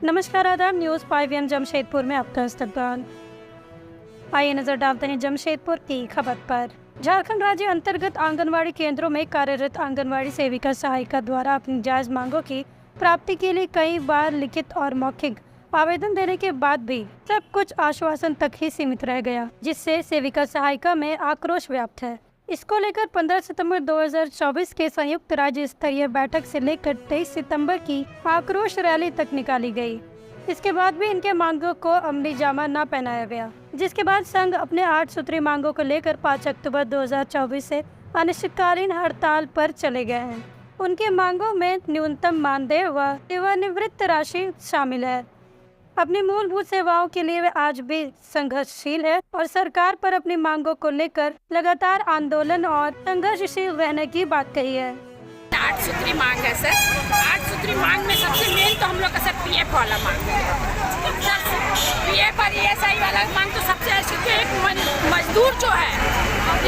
नमस्कार, आदाब। न्यूज़ 5 जमशेदपुर में आपका इस्तकबाल। आइए नजर डालते हैं जमशेदपुर की खबर पर। झारखंड राज्य अंतर्गत आंगनवाड़ी केंद्रों में कार्यरत आंगनवाड़ी सेविका सहायिका द्वारा अपनी जायज मांगों की प्राप्ति के लिए कई बार लिखित और मौखिक आवेदन देने के बाद भी सब कुछ आश्वासन तक ही सीमित रह गया, जिससे सेविका सहायिका में आक्रोश व्याप्त है। इसको लेकर 15 सितंबर 2024 के संयुक्त राज्य स्तरीय बैठक से लेकर 23 सितंबर की आक्रोश रैली तक निकाली गई। इसके बाद भी इनके मांगों को अमली जामा न पहनाया गया, जिसके बाद संघ अपने 8 सूत्री मांगों को लेकर 5 अक्टूबर 2024 से अनिश्चितकालीन हड़ताल पर चले गए हैं। उनके मांगों में न्यूनतम मानदेय व सेवानिवृत्त राशि शामिल है। अपनी मूलभूत सेवाओं के लिए वे आज भी संघर्षशील है और सरकार पर अपनी मांगों को लेकर लगातार आंदोलन और संघर्षशील रहने की बात कही है। 8 सूत्री मांग है सर। 8 सूत्री मांग में सबसे मेन तो हम लोग का सर पीएफ वाला मांग है। पीएफ और ईएसआई वाला मांग तो सबसे अच्छी। एक मजदूर जो है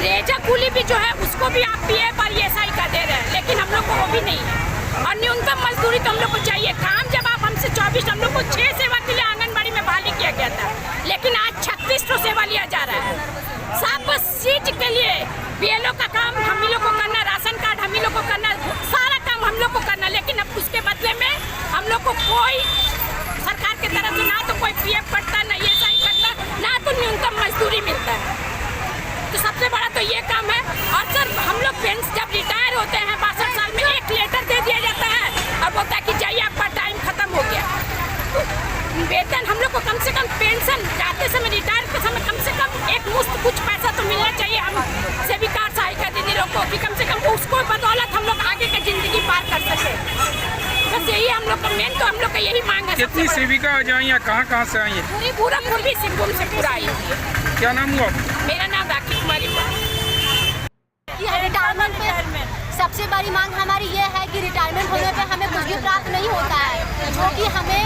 रेजा कूली भी जो है उसको भी आप पीएफ और ईएसआई का दे रहे हैं, लेकिन हम लोग को वो भी नहीं है। और न्यूनतम मजदूरी तो हम लोग को चाहिए। काम जब आप हमसे 24 हम लोग को 6 सेवा के लिए आंगनबाड़ी में बहाली किया गया था, लेकिन आज 36 तो सेवा लिया जा रहा है। सब बस सीट के लिए बीएलओ का काम हम ही लोग को करना, राशन कार्ड हम ही लोग को करना, सारा काम हम लोग को करना, लेकिन अब उसके बदले में हम लोग को कोई सरकार की तरफ से ना तो कोई पीएफ कटता, ना ईएसआई कटता, ना तो न्यूनतम मजदूरी मिलता है। तो सबसे बड़ा तो ये काम है। और सर हम लोग जब रिटायर होते हैं 62 साल में एक लेटर दे दिया जाता है और बोलता है कि जाइए आपका टाइम खत्म हो गया। तो वेतन हम लोग को कम से कम पेंशन जाते समय रिटायर के समय कम से कम एक मुश्त कुछ पैसा तो मिलना चाहिए हम सेविका सहायिका दीदी लोग को, कि कम से कम उसको बदौलत हम लोग आगे की जिंदगी पार कर सके। बस यही हम लोग का मेन तो हम लोग का यही मांग है। कितनी सेविका आ जाए या कहाँ से आई है? पूरा पूर्वी सिंहभूम से पूरा आई है। क्या नाम हुआ? मेरा नाम राखी कुमारी। रिटायरमेंट सबसे बड़ी मांग हमारी ये है कि रिटायरमेंट होने पे हमें कुछ भी प्राप्त नहीं होता है, जो कि हमें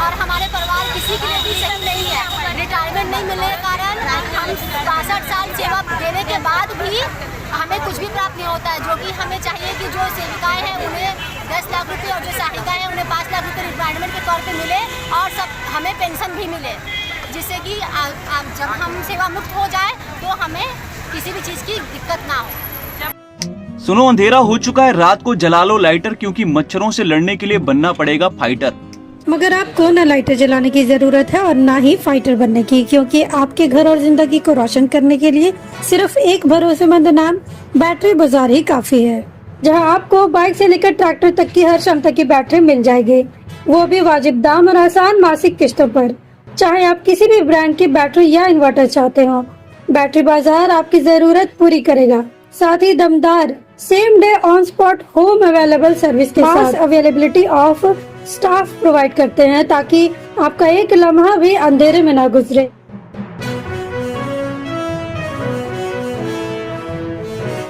और हमारे परिवार किसी के लिए भी सही नहीं है। रिटायरमेंट नहीं मिलने के कारण हम 62 साल सेवा देने के बाद भी हमें कुछ भी प्राप्त नहीं होता है, जो कि हमें चाहिए कि जो सेविकाएं हैं उन्हें 10 लाख रुपये और जो सहायिकाएं हैं उन्हें 5 लाख रुपये रिटायरमेंट के तौर पर मिले और सब हमें पेंशन भी मिले, जिससे कि जब हम सेवा मुक्त हो जाए तो हमें किसी भी चीज़ की दिक्कत ना हो। सुनो, अंधेरा हो चुका है, रात को जला लो लाइटर, क्योंकि मच्छरों से लड़ने के लिए बनना पड़ेगा फाइटर। मगर आपको न लाइटर जलाने की जरूरत है और न ही फाइटर बनने की, क्योंकि आपके घर और जिंदगी को रोशन करने के लिए सिर्फ एक भरोसेमंद नाम बैटरी बाजार ही काफी है, जहां आपको बाइक से लेकर ट्रैक्टर तक की हर क्षमता की बैटरी मिल जाएगी, वो भी वाजिब दाम और आसान मासिक किस्तों पर। चाहे आप किसी भी ब्रांड की बैटरी या इन्वर्टर चाहते हो, बैटरी बाजार आपकी जरूरत पूरी करेगा। साथ ही दमदार same day on spot home available service के साथ अवेलेबिलिटी ऑफ स्टाफ प्रोवाइड करते हैं, ताकि आपका एक लम्हा भी अंधेरे में ना गुजरे।